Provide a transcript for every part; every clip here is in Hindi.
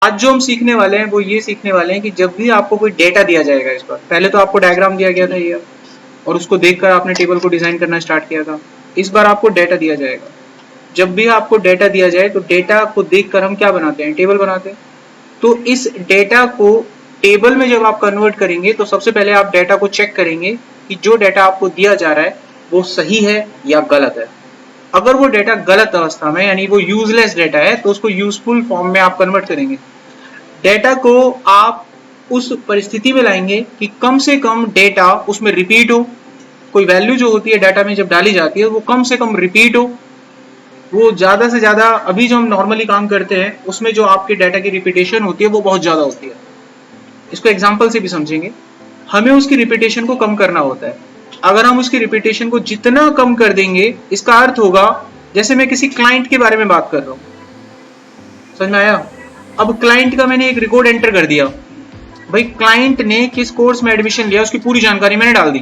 आज जो हम सीखने वाले हैं वो ये सीखने वाले हैं कि जब भी आपको कोई डेटा दिया जाएगा, इस बार पहले तो आपको डायग्राम दिया गया था ये, और उसको देखकर आपने टेबल को डिजाइन करना स्टार्ट किया था। इस बार आपको डेटा दिया जाएगा। जब भी आपको डेटा दिया जाए तो डेटा को देखकर हम क्या बनाते हैं, टेबल बनाते हैं। तो इस डेटा को टेबल में जब आप कन्वर्ट करेंगे तो सबसे पहले आप डेटा को चेक करेंगे कि जो डेटा आपको दिया जा रहा है वो सही है या गलत है। अगर वो डेटा गलत अवस्था में, यानी वो यूजलेस डेटा है, तो उसको यूजफुल फॉर्म में आप कन्वर्ट करेंगे। डेटा को आप उस परिस्थिति में लाएंगे कि कम से कम डेटा उसमें रिपीट हो। कोई वैल्यू जो होती है डाटा में जब डाली जाती है वो कम से कम रिपीट हो। वो ज्यादा से ज्यादा, अभी जो हम नॉर्मली काम करते हैं उसमें जो आपके डाटा की रिपीटेशन होती है वो बहुत ज्यादा होती है। इसको एग्जांपल से भी समझेंगे। हमें उसकी रिपीटेशन को कम करना होता है। अगर हम उसकी रिपीटेशन को जितना कम कर देंगे, इसका अर्थ होगा, जैसे मैं किसी क्लाइंट के बारे में बात कर रहा हूं, समझ में आया? अब क्लाइंट का मैंने एक रिकॉर्ड एंटर कर दिया। भाई क्लाइंट ने किस कोर्स में एडमिशन लिया उसकी पूरी जानकारी मैंने डाल दी।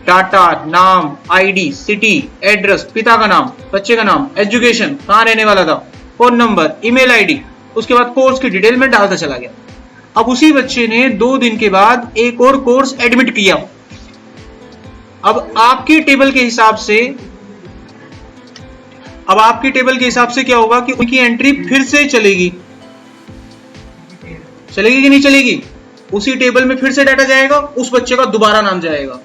डाटा, नाम, आईडी, सिटी, एड्रेस, पिता का नाम, बच्चे का नाम, एजुकेशन, कहाँ रहने वाला था, फोन नंबर, ईमेल आईडी, उसके बाद कोर्स की डिटेल में डालता चला गया। अब उसी बच्चे ने 2 दिन के बाद एक और कोर्स एडमिट किया। अब आपके टेबल के हिसाब से क्या होगा कि उनकी एंट्री फिर से चलेगी कि नहीं चलेगी? उसी टेबल में फिर से डाटा जाएगा, उस बच्चे का दोबारा नाम जाएगा,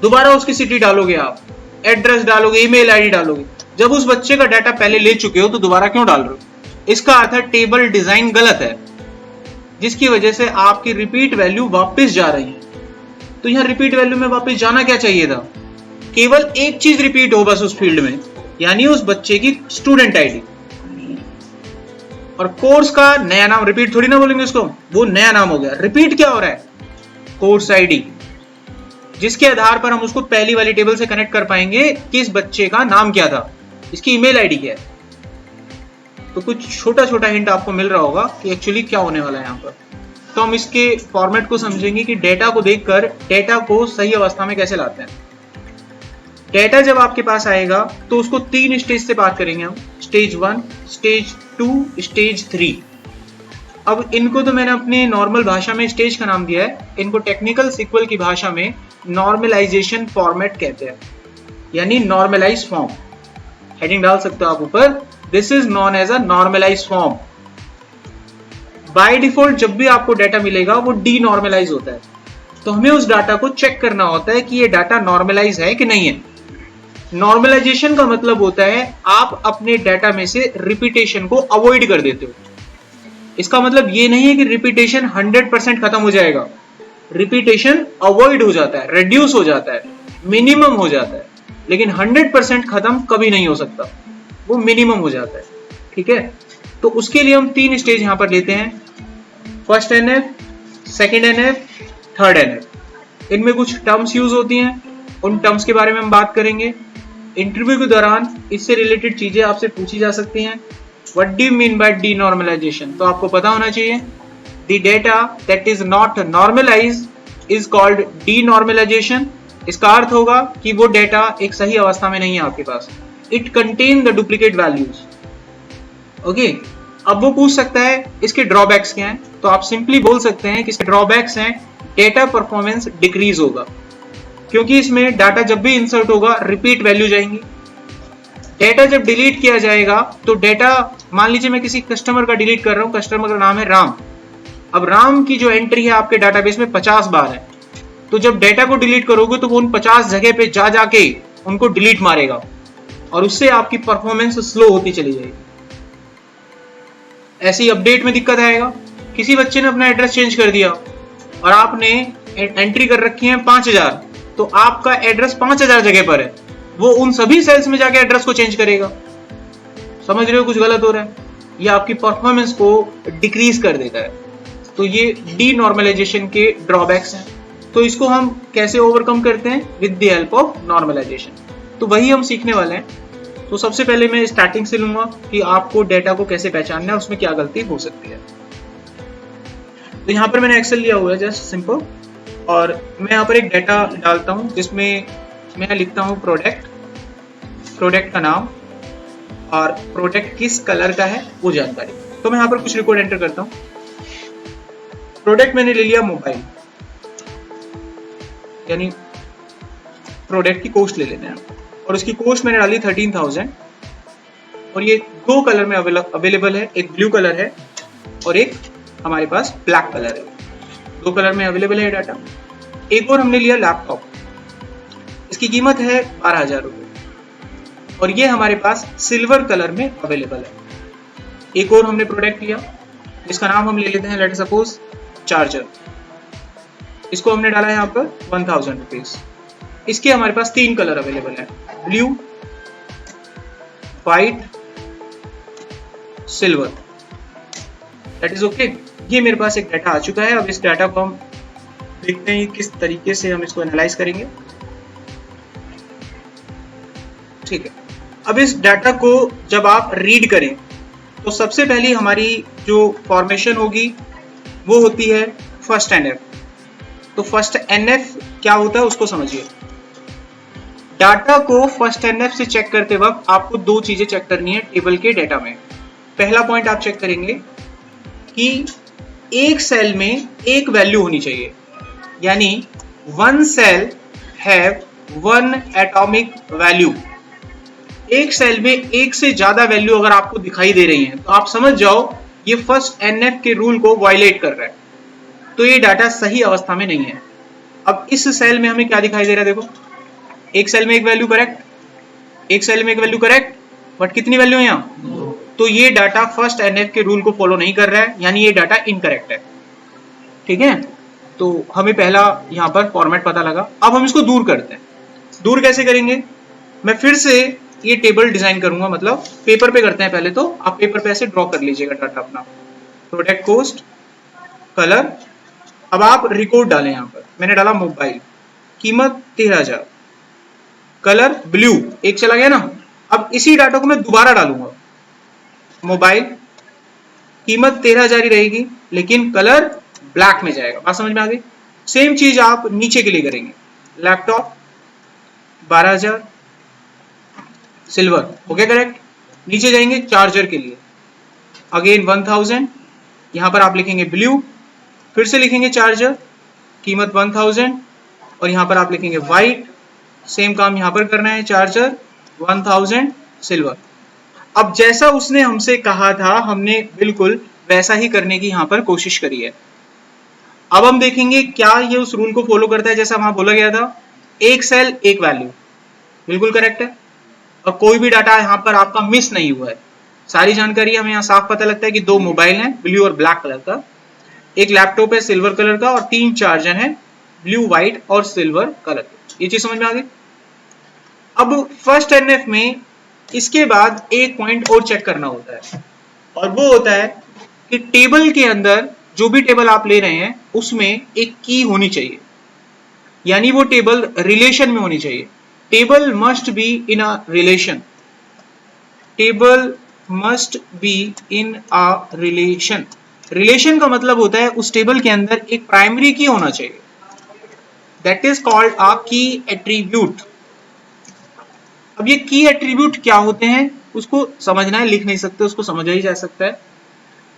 दोबारा उसकी सिटी डालोगे, आप एड्रेस डालोगे, ईमेल आईडी डालोगे। जब उस बच्चे का डाटा पहले ले चुके हो तो दोबारा क्यों डाल रहे हो? इसका अर्थ है टेबल डिजाइन गलत है, जिसकी वजह से आपकी रिपीट वैल्यू वापस जा रही है। तो यहां रिपीट वैल्यू में वापस जाना क्या चाहिए था? केवल एक चीज रिपीट हो बस उस फील्ड में, यानी उस बच्चे की स्टूडेंट आईडी। और कोर्स का नया नाम रिपीट थोड़ी ना बोलेंगे उसको, वो नया नाम हो गया। रिपीट क्या हो रहा है? कोर्स आईडी, जिसके आधार पर हम उसको पहली वाली टेबल से कनेक्ट कर पाएंगे कि इस बच्चे का नाम क्या था, इसकी ईमेल आईडी क्या है। तो कुछ छोटा छोटा हिंट आपको मिल रहा होगा कि एक्चुअली क्या होने वाला है यहाँ पर। तो हम इसके फॉर्मेट को समझेंगे कि डेटा को देखकर डेटा को सही अवस्था में कैसे लाते हैं। डेटा जब आपके पास आएगा तो उसको 3 स्टेज से पार करेंगे हम, स्टेज 1, स्टेज 2, स्टेज 3। अब इनको तो मैंने अपनी नॉर्मल भाषा में स्टेज का नाम दिया है, इनको टेक्निकल सीक्वल की भाषा में नॉर्मलाइजेशन फॉर्मेट कहते हैं, यानी नॉर्मलाइज फॉर्म। हेडिंग डाल सकते हो आप ऊपर, this is known as a normalize form. By default जब भी आपको डाटा मिलेगा वो डीनॉर्मलाइज होता है, तो हमें उस डाटा को चेक करना होता है कि ये डाटा नॉर्मलाइज है कि नहीं है। नॉर्मलाइजेशन का मतलब होता है आप अपने डाटा में से रिपीटेशन को अवॉइड कर देते हो। इसका मतलब ये नहीं है कि रिपीटेशन 100% खत्म हो जाएगा। रिपीटेशन अवॉइड हो जाता है, रिड्यूस हो जाता है, मिनिमम हो जाता है, लेकिन 100% खत्म कभी नहीं हो सकता, वो मिनिमम हो जाता है। ठीक है, तो उसके लिए हम 3 स्टेज यहां पर लेते हैं, first NF, second NF, third NF. इनमें कुछ टर्म्स यूज होती हैं, उन टर्म्स के बारे में हम बात करेंगे। इंटरव्यू के दौरान इससे रिलेटेड चीजें आपसे पूछी जा सकती हैं। What do you mean by denormalization? तो आपको पता होना चाहिए, the data that is not normalized is called denormalization. इसका अर्थ होगा कि वो डेटा एक सही अवस्था में नहीं है आपके पास, it contain the duplicate values. Okay, अब वो पूछ सकता है इसके ड्रॉबैक्स क्या हैं, तो आप सिंपली बोल सकते हैं कि इसके ड्रॉबैक्स हैं डेटा परफॉर्मेंस डिक्रीज होगा, क्योंकि इसमें डाटा जब भी इंसर्ट होगा रिपीट वैल्यू जाएंगी। डेटा जब डिलीट किया जाएगा तो डेटा, मान लीजिए मैं किसी कस्टमर का डिलीट कर रहा हूं, कस्टमर का नाम है राम। अब राम की जो एंट्री है आपके डाटाबेस में 50 बार है, तो जब डेटा को डिलीट करोगे तो वो उन 50 जगह पे जा जाके उनको डिलीट मारेगा, और उससे आपकी परफॉर्मेंस स्लो होती चली जाएगी। ऐसी अपडेट में दिक्कत आएगा। किसी बच्चे ने अपना एड्रेस चेंज कर दिया और आपने एंट्री कर रखी है 5000, तो आपका एड्रेस 5000 जगह पर है, वो उन सभी सेल्स में जाके एड्रेस को चेंज करेगा। समझ रहे हो कुछ गलत हो रहा है? ये आपकी परफॉर्मेंस को डिक्रीज कर देता है। तो ये डीनॉर्मलाइजेशन के ड्रॉबैक्स हैं। तो इसको हम कैसे ओवरकम करते हैं? With the help of normalization. तो वही हम सीखने वाले हैं। तो सबसे पहले मैं स्टार्टिंग से लूंगा कि आपको डेटा को कैसे पहचानना है, उसमें क्या गलती हो सकती है। तो यहाँ पर मैंने एक्सेल लिया हुआ है, जस्ट सिंपल, और मैं यहाँ पर एक डेटा डालता हूँ जिसमें मैं लिखता हूँ प्रोडक्ट का नाम और प्रोडक्ट किस कलर का है वो जानकारी। तो मैं यहाँ पर कुछ रिकॉर्ड एंटर करता हूँ। प्रोडक्ट मैंने ले लिया मोबाइल, यानी प्रोडक्ट की कॉस्ट ले लेते हैं और उसकी कॉस्ट मैंने डाली 13,000 और ये दो कलर में अवेलेबल है, एक ब्लू कलर है और एक हमारे पास ब्लैक कलर है। दो कलर में अवेलेबल है डाटा। एक और हमने लिया लैपटॉप, इसकी कीमत है 12,000 रुपये और ये हमारे पास सिल्वर कलर में अवेलेबल है। एक और हमने प्रोडक्ट लिया जिसका नाम हम ले लेते हैं लेट सपोज चार्जर, इसको हमने डाला है यहाँ पर 1,000 रुपीज। इसके हमारे पास तीन कलर अवेलेबल है, blue, white, silver. That is okay. ये मेरे पास एक डाटा आ चुका है। अब इस डाटा को हम देखते हैं किस तरीके से हम इसको एनालाइज करेंगे। ठीक है, अब इस डाटा को जब आप रीड करें तो सबसे पहली हमारी जो फॉर्मेशन होगी वो होती है फर्स्ट एनएफ। तो फर्स्ट एनएफ क्या होता है उसको समझिए। डाटा को फर्स्ट एनएफ से चेक करते वक्त आपको दो चीजें चेक करनी है टेबल के डाटा में। पहला पॉइंट आप चेक करेंगे कि एक सेल में एक वैल्यू होनी चाहिए, यानी one cell have one atomic value. एक सेल में एक से ज्यादा वैल्यू अगर आपको दिखाई दे रही है तो आप समझ जाओ ये फर्स्ट एनएफ के रूल को वायलेट कर रहा है, तो ये डाटा सही अवस्था में नहीं है। अब इस सेल में हमें क्या दिखाई दे रहा है, देखो एक सेल में एक वैल्यू करेक्ट, एक सेल में एक वैल्यू करेक्ट, बट कितनी वैल्यू है यहाँ? तो ये डाटा फर्स्ट एनएफ के रूल को फॉलो नहीं कर रहा है, यानी ये डाटा इनकरेक्ट है। ठीक है, तो हमें पहला यहाँ पर फॉर्मेट पता लगा। अब हम इसको दूर करते हैं। दूर कैसे करेंगे? मैं फिर से ये टेबल डिजाइन करूंगा, मतलब पेपर पे करते हैं पहले। तो आप पेपर पे ऐसे ड्रॉ कर लीजिएगा डाटा अपना, प्रोडक्ट कॉस्ट, कलर। अब आप रिकॉर्ड डालें। यहाँ पर मैंने डाला मोबाइल, कीमत 13,000, कलर ब्लू, एक चला गया ना। अब इसी डाटा को मैं दोबारा डालूंगा, मोबाइल, कीमत 13,000 ही रहेगी लेकिन कलर ब्लैक में जाएगा। बात समझ में आ गई? सेम चीज आप नीचे के लिए करेंगे, लैपटॉप 12,000, सिल्वर, ओके करेक्ट। नीचे जाएंगे चार्जर के लिए, अगेन 1,000, यहां पर आप लिखेंगे ब्लू, फिर से लिखेंगे चार्जर, कीमत 1,000 और यहां पर आप लिखेंगे व्हाइट। सेम काम यहां पर करना है, चार्जर 1,000, सिल्वर। अब जैसा उसने हमसे कहा था हमने बिल्कुल वैसा ही करने की यहां पर कोशिश करी है। अब हम देखेंगे क्या ये उस रूल को फॉलो करता है जैसा वहां बोला गया था, एक सेल एक वैल्यू, बिल्कुल करेक्ट है। और कोई भी डाटा यहाँ पर आपका मिस नहीं हुआ है, सारी जानकारी हमें यहाँ साफ पता लगता है कि दो मोबाइल हैं ब्लू और ब्लैक कलर का, एक लैपटॉप है सिल्वर कलर का और तीन चार्जर हैं ब्लू, व्हाइट और सिल्वर कलर। ये चीज समझ में आ गई। अब फर्स्ट एनएफ में इसके बाद एक पॉइंट और चेक करना होता है और वो होता है कि टेबल के अंदर जो भी टेबल आप ले रहे हैं उसमें एक की होनी चाहिए, यानी वो टेबल रिलेशन में होनी चाहिए। Table must be in a relation, table must be in a relation. Relation का मतलब होता है उस टेबल के अंदर एक प्राइमरी की होना चाहिए, दैट इज कॉल्ड अ की एट्रीब्यूट। अब ये की एट्रीब्यूट क्या होते हैं उसको समझना है, लिख नहीं सकते, उसको समझा ही जा सकता है।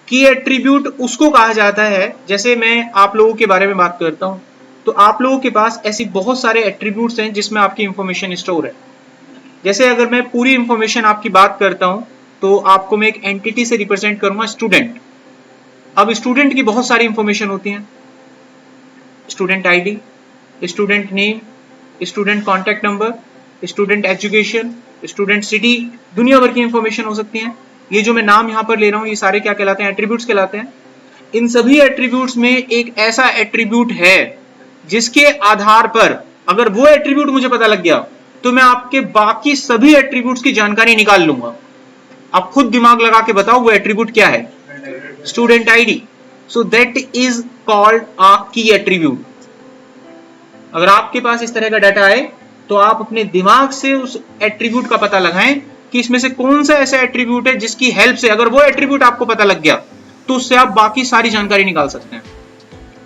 की एट्रीब्यूट उसको कहा जाता है, जैसे मैं आप लोगों के बारे में बात करता हूं तो आप लोगों के पास ऐसी बहुत सारे एट्रीब्यूट्स हैं जिसमें आपकी इंफॉर्मेशन स्टोर है। जैसे अगर मैं पूरी इंफॉर्मेशन आपकी बात करता हूं तो आपको मैं एक एंटिटी से रिप्रेजेंट करूंगा, स्टूडेंट। अब स्टूडेंट की बहुत सारी इंफॉर्मेशन होती है, student ID, student name, student contact number, student education, student city, दुनिया भर की इंफॉर्मेशन हो सकती है। ये जो मैं नाम यहाँ पर ले रहा हूँ ये सारे क्या कहलाते हैं? एट्रीब्यूट्स कहलाते हैं। इन सभी एट्रीब्यूट्स में एक ऐसा एट्रीब्यूट है जिसके आधार पर अगर वो एट्रीब्यूट मुझे पता लग गया तो मैं आपके बाकी सभी एट्रीब्यूट्स की जानकारी निकाल लूंगा। आप खुद दिमाग लगा के बताओ वो एट्रीब्यूट क्या है? Student ID. So that is called a की एट्रीब्यूट। अगर आपके पास इस तरह का डाटा आए तो आप अपने दिमाग से उस एट्रीब्यूट का पता लगाएं कि इसमें से कौन सा ऐसा एट्रीब्यूट है जिसकी हेल्प से अगर वो एट्रीब्यूट आपको पता लग गया तो उससे आप बाकी सारी जानकारी निकाल सकते हैं।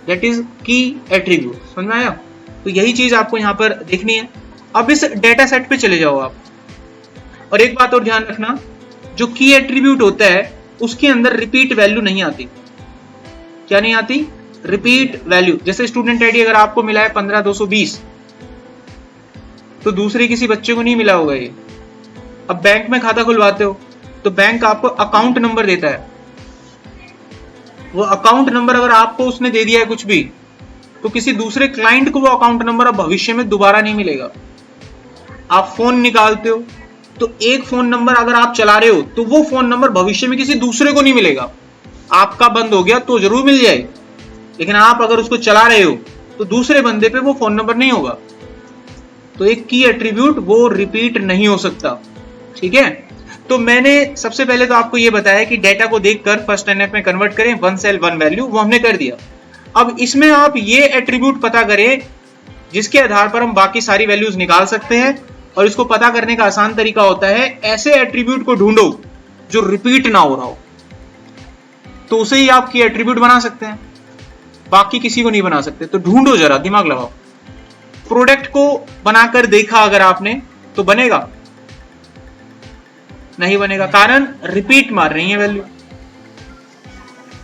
दैट इज की एट्रीब्यूट। समझ में आया? तो यही चीज आपको यहां पर देखनी है। अब इस डेटा सेट पे चले जाओ आप, और एक बात और ध्यान रखना, जो की एट्रीब्यूट होता है उसके अंदर रिपीट वैल्यू नहीं आती। क्या नहीं आती? Repeat value. जैसे स्टूडेंट आईडी अगर आपको मिला है 15220, तो दूसरे किसी बच्चे को नहीं मिला होगा ये। अब बैंक में खाता खुलवाते हो तो बैंक आपको अकाउंट नंबर देता है, वो अकाउंट नंबर अगर आपको उसने दे दिया है कुछ भी, तो किसी दूसरे क्लाइंट को वो अकाउंट नंबर अब भविष्य में दोबारा नहीं मिलेगा। आप फोन निकालते हो तो एक फोन नंबर अगर आप चला रहे हो तो वो फोन नंबर भविष्य में किसी दूसरे को नहीं मिलेगा। आपका बंद हो गया तो जरूर मिल जाए, लेकिन आप अगर उसको चला रहे हो तो दूसरे बंदे पे वो फोन नंबर नहीं होगा। तो एक की एट्रीब्यूट वो रिपीट नहीं हो सकता। ठीक है, तो मैंने सबसे पहले तो आपको ये बताया कि डेटा को देखकर फर्स्ट एनएफ में कन्वर्ट करें, 1 सेल 1 वैल्यू, वो हमने कर दिया। अब इसमें आप ये एट्रीब्यूट पता करें जिसके आधार पर हम बाकी सारी वैल्यूज निकाल सकते हैं, और इसको पता करने का आसान तरीका होता है ऐसे एट्रीब्यूट को ढूंढो जो रिपीट ना हो रहा हो, तो उसे ही आप की एट्रीब्यूट बना सकते हैं, बाकी किसी को नहीं बना सकते। तो ढूंढो, जरा दिमाग लगाओ। प्रोडक्ट को बनाकर देखा अगर आपने तो बनेगा? नहीं बनेगा, कारण रिपीट मार रही है वैल्यू।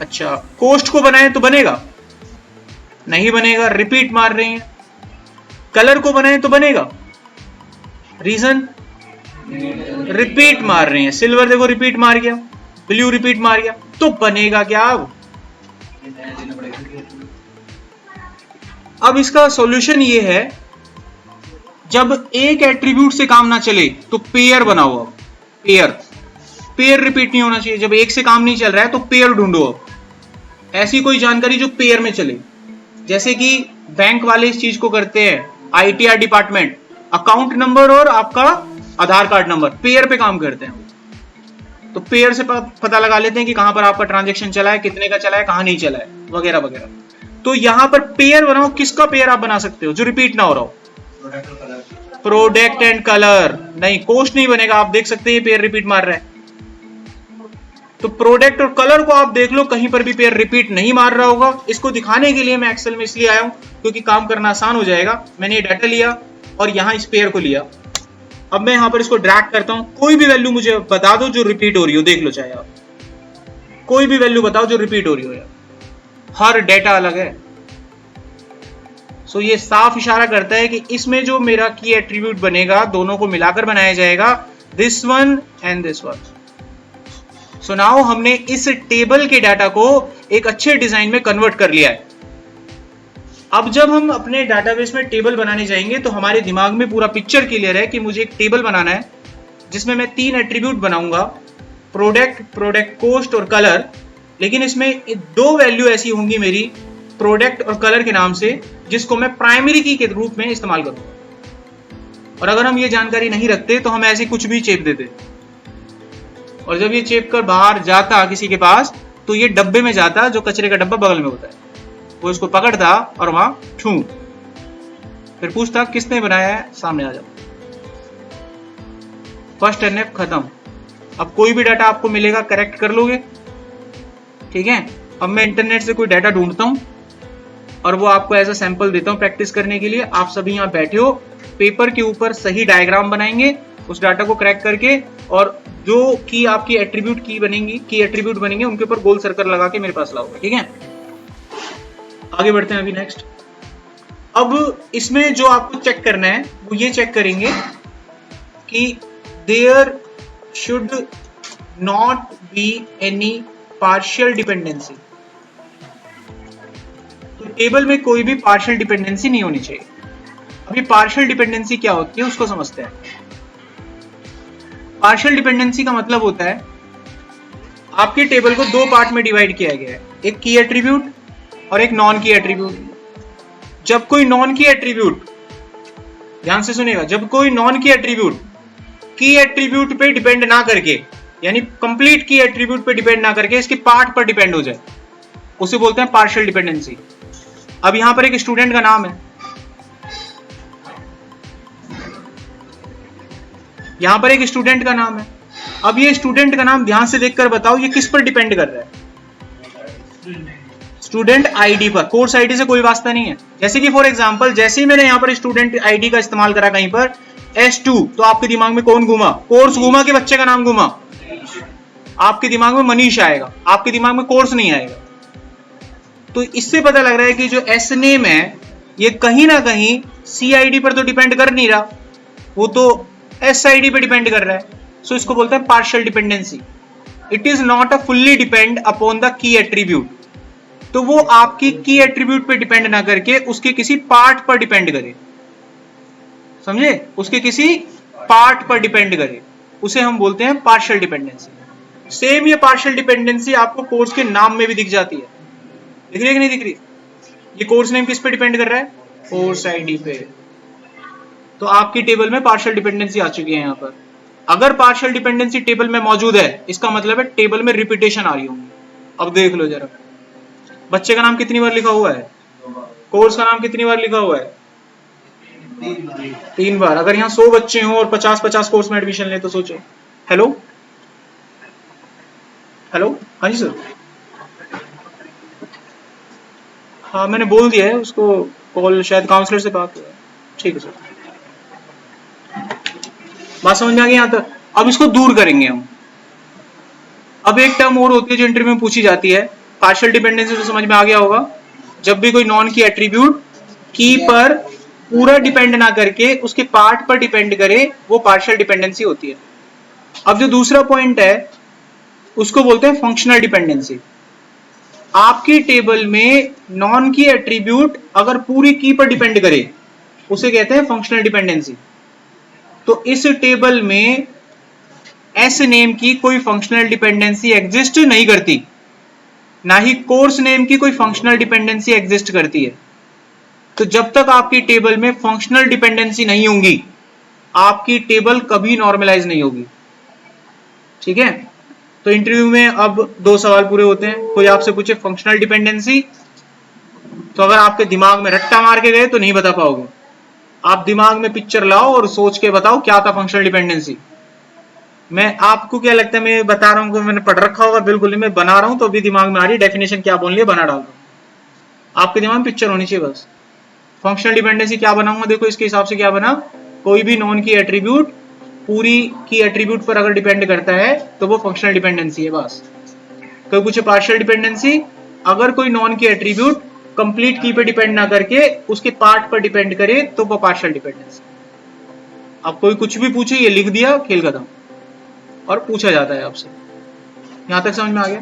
अच्छा, कोस्ट को बनाए तो बनेगा? नहीं बनेगा, रिपीट मार रही है। कलर को बनाए तो बनेगा? रीजन, रिपीट मार रही है। सिल्वर देखो रिपीट मार गया, ब्लू रिपीट मार गया, तो बनेगा क्या? अब इसका सॉल्यूशन ये है, जब एक एट्रीब्यूट से काम ना चले तो पेयर बनाओ। अब पेयर रिपीट नहीं होना चाहिए। जब एक से काम नहीं चल रहा है तो पेयर ढूंढो। अब ऐसी कोई जानकारी जो पेयर में चले, जैसे कि बैंक वाले इस चीज को करते हैं, आईटीआर डिपार्टमेंट, अकाउंट नंबर और आपका आधार कार्ड नंबर पेयर पे काम करते हैं। तो पेयर से पता लगा लेते हैं कि कहां पर आपका ट्रांजैक्शन चला है, कितने का चला है, कहां नहीं चला है, वगैरह वगैरह। तो यहां पर पेयर बनाओ। किसका पेयर आप बना सकते हो जो रिपीट ना हो रहा हो? Product and colour. नहीं, कोस्ट नहीं बनेगा। आप देख सकते हैं ये पेयर रिपीट मार रहा है, तो प्रोडक्ट और कलर को आप देख लो, कहीं पर भी पेयर रिपीट नहीं मार रहा होगा। इसको दिखाने के लिए मैं एक्सेल में इसलिए आया हूं क्योंकि काम करना आसान हो जाएगा। मैंने ये डाटा लिया और यहां इस पेयर को लिया। अब मैं यहां पर इसको ड्रैग करता हूं। कोई भी वैल्यू मुझे बता दो जो रिपीट हो रही हो, देख लो चाहे आप कोई भी वैल्यू बताओ जो रिपीट हो रही हो यार, हर डेटा अलग है। सो ये साफ इशारा करता है कि इसमें जो मेरा की एट्रीब्यूट बनेगा दोनों को मिलाकर बनाया जाएगा, this one and this one. So now हमने इस टेबल के डाटा को एक अच्छे डिजाइन में कन्वर्ट कर लिया है। अब जब हम अपने डाटाबेस में टेबल बनाने जाएंगे तो हमारे दिमाग में पूरा पिक्चर क्लियर है कि मुझे एक टेबल बनाना है जिसमें मैं 3 एट्रीब्यूट बनाऊंगा, प्रोडक्ट, प्रोडक्ट कोस्ट और कलर। लेकिन इसमें 2 वैल्यू ऐसी होंगी मेरी प्रोडक्ट और कलर के नाम से, जिसको मैं प्राइमरी की के रूप में इस्तेमाल करूंगा। और अगर हम ये जानकारी नहीं रखते तो हम ऐसे कुछ भी चेप देते, और जब ये चेप कर बाहर जाता किसी के पास तो ये डब्बे में जाता, जो कचरे का डब्बा बगल में होता है, वो इसको पकड़ता और वहां छू, फिर पूछता किसने बनाया है, सामने आ जाओ। फर्स्ट एनएफ खत्म। अब कोई भी डाटा आपको मिलेगा करेक्ट कर लोगे, ठीक है। अब मैं इंटरनेट से कोई डाटा ढूंढता हूं और वो आपको एज अ सैंपल देता हूं प्रैक्टिस करने के लिए। आप सभी यहाँ बैठे हो, पेपर के ऊपर सही डायग्राम बनाएंगे उस डाटा को क्रैक करके, और जो की आपकी एट्रीब्यूट की एट्रीब्यूट बनेंगे उनके ऊपर गोल सर्कल लगा के मेरे पास लाओगे, ठीक है। आगे बढ़ते हैं अभी नेक्स्ट। अब इसमें जो आपको चेक करना है वो ये चेक करेंगे कि there should not be any partial dependency. तो टेबल में कोई भी पार्शियल डिपेंडेंसी नहीं होनी चाहिए। अभी पार्शियल डिपेंडेंसी क्या होती है उसको समझते हैं। पार्शियल डिपेंडेंसी का मतलब होता है आपके टेबल को 2 पार्ट में डिवाइड किया गया है, एक की एट्रीब्यूट और एक नॉन की एट्रीब्यूट। जब कोई नॉन की एट्रीब्यूट, ध्यान से सुनिएगा, जब कोई नॉन की एट्रीब्यूट पे डिपेंड ना करके, यानी कंप्लीट की एट्रीब्यूट पे डिपेंड ना करके इसके पार्ट पर डिपेंड हो जाए, उसे बोलते हैं पार्शियल डिपेंडेंसी। अब यहां पर एक स्टूडेंट का नाम है, यहां पर एक स्टूडेंट का नाम है। अब ये स्टूडेंट का नाम ध्यान से देखकर बताओ ये किस पर डिपेंड कर रहा है? स्टूडेंट आईडी पर। कोर्स आईडी से कोई वास्ता नहीं है। जैसे कि फॉर एग्जांपल, जैसे ही मैंने यहां पर स्टूडेंट आईडी का इस्तेमाल करा कहीं पर S2, तो आपके दिमाग में कौन घूमा? कोर्स घूमा कि बच्चे का नाम घूमा? आपके दिमाग में मनीष आएगा, आपके दिमाग में कोर्स नहीं आएगा। तो इससे पता लग रहा है कि जो एस नेम है ये कहीं ना कहीं CID पर तो डिपेंड कर नहीं रहा, वो तो SID पे डिपेंड कर रहा है। सो इसको बोलते हैं partial dependency. It is not a fully depend upon the key attribute. तो वो आपकी की एट्रीब्यूट पे डिपेंड ना करके उसके किसी पार्ट पर डिपेंड करे, समझे, उसके किसी पार्ट पर डिपेंड करे, उसे हम बोलते हैं पार्शियल डिपेंडेंसी। सेम ये पार्शियल डिपेंडेंसी आपको कोर्स के नाम में भी दिख जाती है, दिख रही है कि नहीं दिख रही? ये कोर्स नेम किस पे डिपेंड कर रहा है? कोर्स आईडी पे। तो आपकी टेबल में पार्शियल डिपेंडेंसी आ चुकी है। यहाँ पर अगर पार्शियल डिपेंडेंसी टेबल में मौजूद है, इसका मतलब है टेबल में रिपीटेशन आ रही होंगी। अब देख लो जरा, बच्चे का नाम कितनी बार लिखा हुआ है, कोर्स का नाम कितनी बार लिखा हुआ है? 3 बार। अगर यहाँ 100 बच्चे हों और 50-50 कोर्स में एडमिशन ले तो सोचो। हेलो हेलो, हाँ जी सर। हाँ मैंने बोल दिया है उसको, कॉल शायद काउंसलर से बात हुआ है। ठीक है सर, बात समझ में आ गई यहाँ तक। अब इसको दूर करेंगे हम। अब एक टर्म और होती है जो इंटरव्यू में पूछी जाती है, पार्शियल डिपेंडेंसी तो समझ में आ गया होगा। जब भी कोई नॉन की एट्रीब्यूट की पर पूरा डिपेंड ना करके उसके पार्ट पर डिपेंड करे, वो पार्शियल डिपेंडेंसी होती है। अब जो दूसरा पॉइंट है उसको बोलते हैं फंक्शनल डिपेंडेंसी। आपकी टेबल में नॉन की एट्रीब्यूट अगर पूरी की पर डिपेंड करे उसे कहते हैं फंक्शनल डिपेंडेंसी। तो इस टेबल में एस नेम की कोई फंक्शनल डिपेंडेंसी एग्जिस्ट नहीं करती, ना ही कोर्स नेम की कोई फंक्शनल डिपेंडेंसी एग्जिस्ट करती है। तो जब तक आपकी टेबल में फंक्शनल डिपेंडेंसी नहीं होंगी, आपकी टेबल कभी नॉर्मलाइज नहीं होगी। ठीक है, तो इंटरव्यू में अब 2 सवाल पूरे होते हैं। कोई आपसे पूछे फंक्शनल डिपेंडेंसी, तो अगर आपके दिमाग में रट्टा मार के गए तो नहीं बता पाओगे। आप दिमाग में पिक्चर लाओ और सोच के बताओ क्या था फंक्शनल डिपेंडेंसी। मैं आपको क्या लगता है मैं बता रहा हूँ, मैंने पढ़ रखा होगा? बिल्कुल नहीं, मैं बना रहा हूँ तो अभी दिमाग में आ रही है डेफिनेशन क्या बोल रही है, बना डाल रहा हूँ। आपके दिमाग में पिक्चर होनी चाहिए बस। फंक्शनल डिपेंडेंसी क्या बनाऊंगा, देखो इसके हिसाब से क्या बना, कोई भी नॉन की एट्रीब्यूट पूरी की एट्रीब्यूट पर अगर डिपेंड करता है तो वो फंक्शनल डिपेंडेंसी है बस। कोई पूछे पार्शियल डिपेंडेंसी, अगर कोई नॉन की एट्रीब्यूट कंप्लीट की पे डिपेंड ना करके उसके पार्ट पर डिपेंड करे तो वो पार्शियल डिपेंडेंसी। अब कोई कुछ भी पूछे, ये लिख दिया, खेल खत्म, और पूछा जाता है आपसे। यहां तक समझ में आ गया?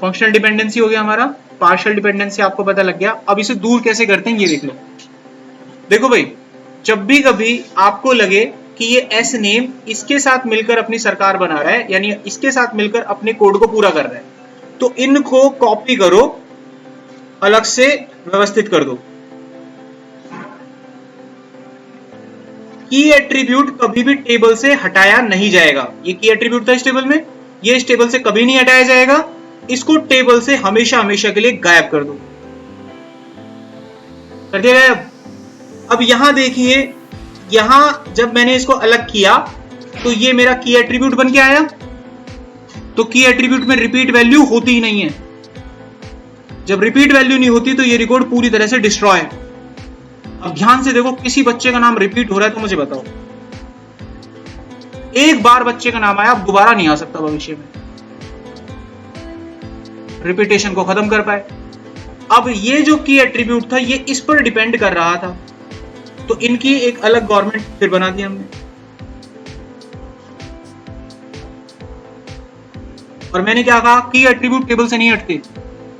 फंक्शनल डिपेंडेंसी हो गया हमारा, पार्शियल डिपेंडेंसी आपको पता लग गया। अब इसे दूर कैसे करते हैं ये देख लो। देखो भाई, जब भी कभी आपको लगे कि ये एस नेम इसके साथ मिलकर अपनी सरकार बना रहा है, यानी इसके साथ मिलकर अपने कोड को पूरा कर रहा है, तो इनको कॉपी करो, अलग से व्यवस्थित कर दो। की एट्रीब्यूट कभी भी टेबल से हटाया नहीं जाएगा। ये की एट्रीब्यूट था इस टेबल में, ये इस टेबल से कभी नहीं हटाया जाएगा। इसको टेबल से हमेशा हमेशा के लिए गायब कर दो। कर दिया गायब। अब यहां देखिए, यहां जब मैंने इसको अलग किया तो ये मेरा की एट्रीब्यूट बन के आया। तो की एट्रीब्यूट में रिपीट वैल्यू होती ही नहीं है। जब रिपीट वैल्यू नहीं होती तो ये रिकॉर्ड पूरी तरह से डिस्ट्रॉय है। अब ध्यान से देखो, किसी बच्चे का नाम रिपीट हो रहा है तो मुझे बताओ। एक बार बच्चे का नाम आया, अब दोबारा नहीं आ सकता भविष्य में, रिपीटेशन को खत्म कर पाए। अब ये जो की एट्रीब्यूट था ये इस पर डिपेंड कर रहा था, तो इनकी एक अलग गवर्नमेंट फिर बना दी हमने। और मैंने क्या कहा, की एट्रीब्यूट टेबल से नहीं हटते।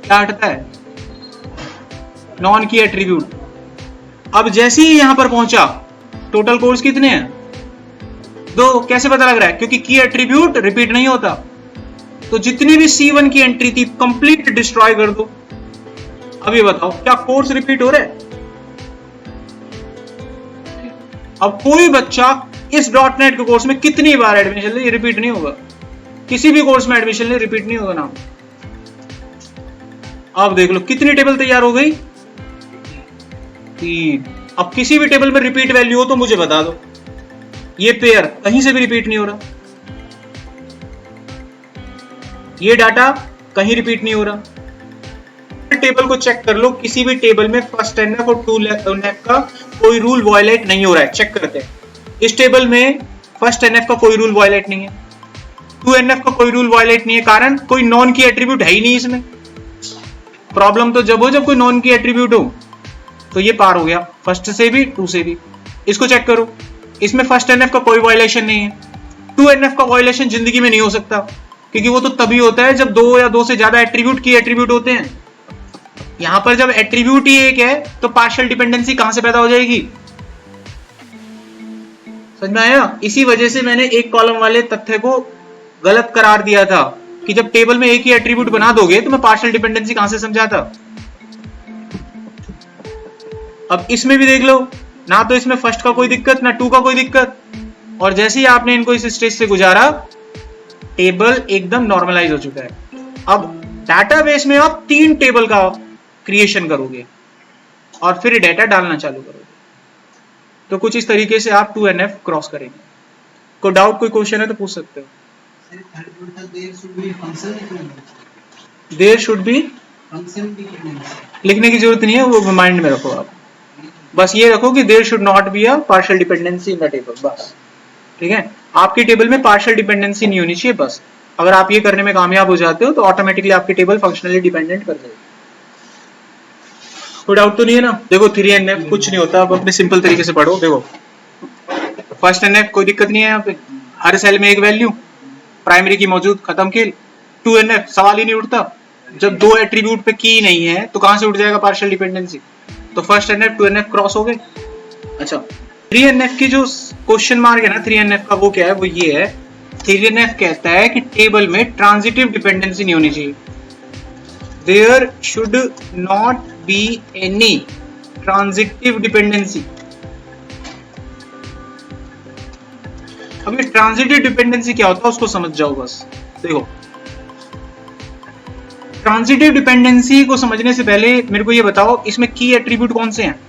क्या हटता है? नॉन की एट्रीब्यूट। अब जैसे ही यहां पर पहुंचा, टोटल कोर्स कितने हैं? 2। कैसे पता लग रहा है? क्योंकि की एट्रीब्यूट रिपीट नहीं होता। तो जितनी भी C1 की एंट्री थी कंप्लीट डिस्ट्रॉय कर दो। अब ये बताओ, क्या कोर्स रिपीट हो रहा है? अब कोई बच्चा इस .NET के कोर्स में कितनी बार एडमिशन ले, रिपीट नहीं होगा। किसी भी कोर्स में एडमिशन ले, रिपीट नहीं होगा नाम। अब देख लो कितनी टेबल तैयार हो गई? 3। अब किसी भी टेबल में रिपीट वैल्यू हो तो मुझे बता दो। ये पेयर कहीं से भी रिपीट नहीं हो रहा, ये डाटा कहीं रिपीट नहीं हो रहा। टेबल को चेक कर लो, किसी भी टेबल में फर्स्ट NF और 2 NF का कोई रूल वायलेट नहीं हो रहा है। चेक करते हैं, इस टेबल में फर्स्ट NF का कोई रूल वायलेट नहीं है। 2NF का कोई रूल वायलेट नहीं है, कारण कोई नॉन की एट्रीब्यूट है ही नहीं इसमें। प्रॉब्लम तो जब हो जब कोई नॉन की एट्रीब्यूट हो। तो ये पार हो गया फर्स्ट से भी 2 से भी। इसको चेक करो, इसमें फर्स्ट NF का कोई वायलेशन नहीं है। 2NF का वायलेशन जिंदगी में नहीं हो सकता, क्योंकि वो तो तभी होता है जब 2 या 2 से ज्यादा एट्रीब्यूट की एट्रीब्यूट होते हैं। यहां पर जब एट्रीब्यूट ही एक है तो पार्शियल डिपेंडेंसी कहां से पैदा हो जाएगी? समझ में आया? इसी वजह से मैंने एक कॉलम वाले तथ्य को गलत करार दिया था कि जब टेबल में एक ही एट्रीब्यूट बना दोगे तो मैं पार्शियल डिपेंडेंसी कहां से समझाता। अब इसमें भी देख लो, ना तो इसमें फर्स्ट का कोई दिक्कत ना 2 का कोई दिक्कत, और जैसे ही आपने इनको इस स्टेज से गुजारा टेबल एकदम नॉर्मलाइज हो चुका है। अब डाटाबेस में आप 3 टेबल का क्रिएशन करोगे और फिर डेटा डालना चालू करोगे। तो कुछ इस तरीके से आप 2NF क्रॉस करेंगे। कोई डाउट, कोई क्वेश्चन है तो पूछ सकते हो। देयर शुड बी लिखने की जरूरत नहीं है, वो माइंड में रखो आप। बस ये रखो कि there should not be a partial dependency in the table, बस। ठीक है, आपकी टेबल में पार्शियल डिपेंडेंसी नहीं होनी चाहिए, बस। अगर आप ये करने में कामयाब हो जाते हो तो ऑटोमेटिकली आपकी टेबल फंक्शनली डिपेंडेंट कर जाएगी। कोई डाउट तो नहीं है ना? देखो 3NF कुछ नहीं होता, अब अपने सिंपल तरीके से पढ़ो। देखो फर्स्ट NF कोई दिक्कत नहीं है, यहाँ पे हर सेल में एक वैल्यू प्राइमरी की मौजूद, खत्म खेल। 2NF सवाल ही नहीं उठता, जब 2 एट्रीब्यूट पे की नहीं है तो कहां से उठ जाएगा पार्शियल डिपेंडेंसी? तो फर्स्ट NF 2NF क्रॉस हो गए। अच्छा, 3NF की जो क्वेश्चन मार्क है ना 3NF का, वो क्या है? वो ये है, 3NF कहता है कि टेबल में ट्रांजिटिव डिपेंडेंसी नहीं होनी चाहिए। There should not be any transitive dependency. अब ये ट्रांजिटिव डिपेंडेंसी क्या होता है उसको समझ जाओ बस। देखो, ट्रांजिटिव डिपेंडेंसी को समझने से पहले मेरे को ये बताओ, इसमें की एट्रीब्यूट कौन से हैं?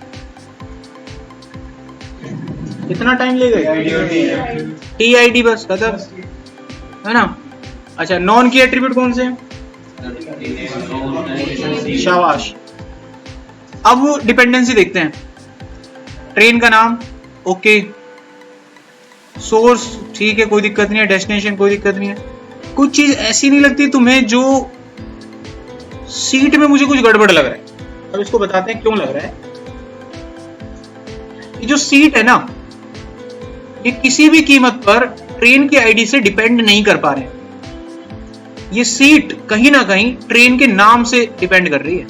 कितना टाइम लेगा? TID, बस खत्म, है ना? अच्छा, नॉन की एट्रीब्यूट कौन से हैं? शाबाश। अब डिपेंडेंसी देखते हैं। ट्रेन का नाम, ओके। सोर्स, ठीक है, कोई दिक्कत नहीं है। डेस्टिनेशन, कोई दिक्कत नहीं है। कुछ चीज ऐसी नहीं लगती तुम्हें जो सीट में मुझे कुछ गड़बड़ लग रहा है। अब इसको बताते हैं क्यों लग रहा है। ये जो सीट है ना, ये किसी भी कीमत पर ट्रेन की आईडी से डिपेंड नहीं कर पा रहे। ये सीट कहीं ना कहीं ट्रेन के नाम से डिपेंड कर रही है।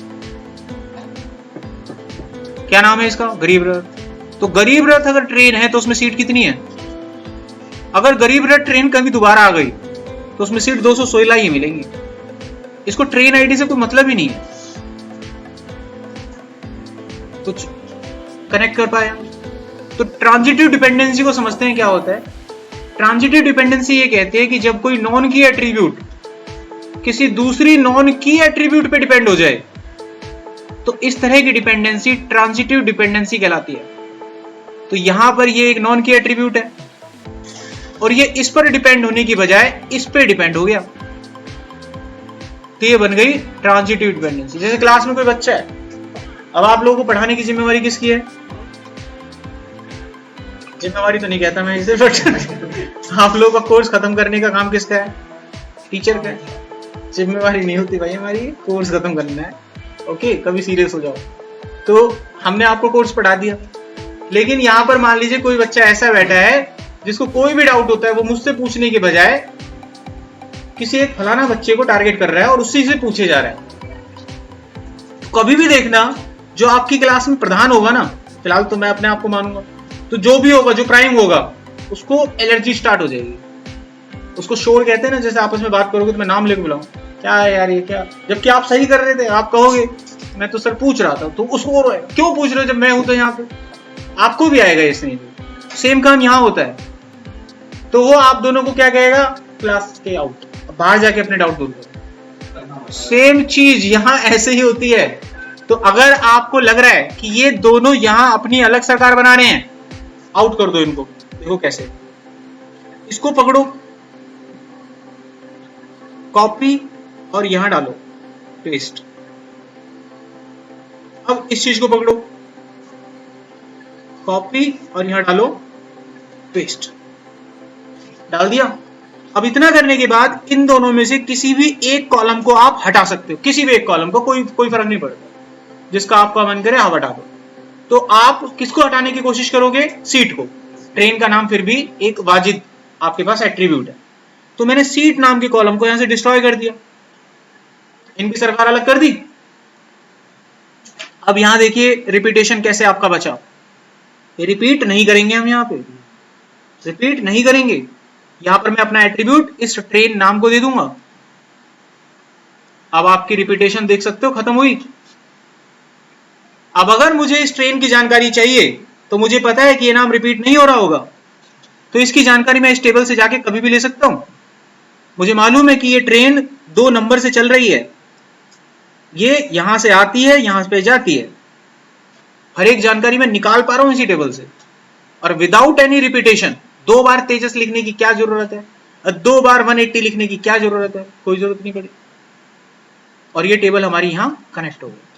क्या नाम है इसका? गरीब रथ। तो गरीब रथ अगर ट्रेन है तो उसमें सीट कितनी है? अगर गरीब रथ ट्रेन कभी दोबारा आ गई तो उसमें सीट 216 ही मिलेंगी। इसको ट्रेन आईडी से कोई मतलब ही नहीं है। कुछ कनेक्ट कर पाया? तो ट्रांजिटिव डिपेंडेंसी को समझते हैं क्या होता है। ट्रांजिटिव डिपेंडेंसी ये कहते हैं कि जब कोई नॉन की एट्रीब्यूट किसी दूसरी नॉन की एट्रीब्यूट पे डिपेंड हो जाए तो इस तरह की डिपेंडेंसी ट्रांजिटिव डिपेंडेंसी कहलाती है। तो यहां पर ये एक नॉन की एट्रीब्यूट है और ये इस पर डिपेंड होने की बजाय इस पे डिपेंड हो गया, तो ये बन गई ट्रांजिटिव डिपेंडेंसी। जैसे क्लास में कोई बच्चा है, अब आप लोगों को पढ़ाने की जिम्मेवारी किसकी है? जिम्मेवारी तो नहीं कहता मैं इसे, बट आप लोगों का कोर्स खत्म करने का काम किसका है? टीचर का है। जिम्मेवारी नहीं होती भाई हमारी, कोर्स खत्म करना है। ओके, कभी सीरियस हो जाओ। तो हमने आपको कोर्स पढ़ा दिया, लेकिन यहाँ पर मान लीजिए कोई बच्चा ऐसा बैठा है जिसको कोई भी डाउट होता है, वो मुझसे पूछने के बजाय किसी एक फलाना बच्चे को टारगेट कर रहा है और उसी से पूछे जा रहा है। तो कभी भी देखना, जो आपकी क्लास में प्रधान होगा ना, फिलहाल तो मैं अपने आप को मानूंगा, तो जो भी होगा, जो प्राइम होगा, उसको एलर्जी स्टार्ट हो जाएगी। उसको शोर कहते हैं ना, जैसे आपस में बात करोगे तो मैं नाम लेके बुलाऊं, क्या है यार ये क्या, जबकि आप सही कर रहे थे। आप कहोगे मैं तो सर पूछ रहा था, तो उसको क्यों पूछ रहे हो जब मैं हूं तो यहाँ पे? आपको भी आएगा इसमें। सेम काम यहाँ होता है। तो वो आप दोनों को क्या कहेगा? क्लास के आउट, बाहर जाके अपने डाउट दूर करो। सेम चीज यहाँ ऐसे ही होती है। तो अगर आपको लग रहा है कि ये दोनों यहाँ अपनी अलग सरकार बना रहे हैं, आउट कर दो इनको। देखो कैसे, इसको पकड़ो, कॉपी और यहां डालो पेस्ट। अब इस चीज को पकड़ो, कॉपी और यहां डालो पेस्ट। डाल दिया। अब इतना करने के बाद इन दोनों में से किसी भी एक कॉलम को आप हटा सकते हो, किसी भी एक कॉलम को, कोई फर्क नहीं पड़ता, जिसका आपका मन करे आप हटा दो। तो आप किसको हटाने की कोशिश करोगे? सीट को। ट्रेन का नाम फिर भी एक वाजिद आपके पास एट्रीब्यूट है, तो मैंने सीट नाम के कॉलम को यहां से डिस्ट्रॉय कर दिया, इनकी सरकार अलग कर दी। अब यहां देखिए रिपीटेशन कैसे आपका बचा, रिपीट नहीं करेंगे हम, यहां पे रिपीट नहीं करेंगे। यहां पर मैं अपना एट्रीब्यूट इस ट्रेन नाम को दे दूंगा। अब आपकी रिपीटेशन देख सकते हो खत्म हुई। अब अगर मुझे इस ट्रेन की जानकारी चाहिए तो मुझे पता है कि ये नाम रिपीट नहीं हो रहा होगा, तो इसकी जानकारी मैं इस टेबल से जाके कभी भी ले सकता हूं। मुझे मालूम है कि ये ट्रेन 2 नंबर से चल रही है, ये यहां से आती है, यहां पे जाती है। हर एक जानकारी मैं निकाल पा रहा हूं इसी टेबल से, और विदाउट एनी रिपीटेशन। 2 बार तेजस लिखने की क्या जरूरत है, 2 बार 180 लिखने की क्या जरूरत है, कोई जरूरत नहीं पड़ी। और ये टेबल हमारी यहां कनेक्ट हो गई।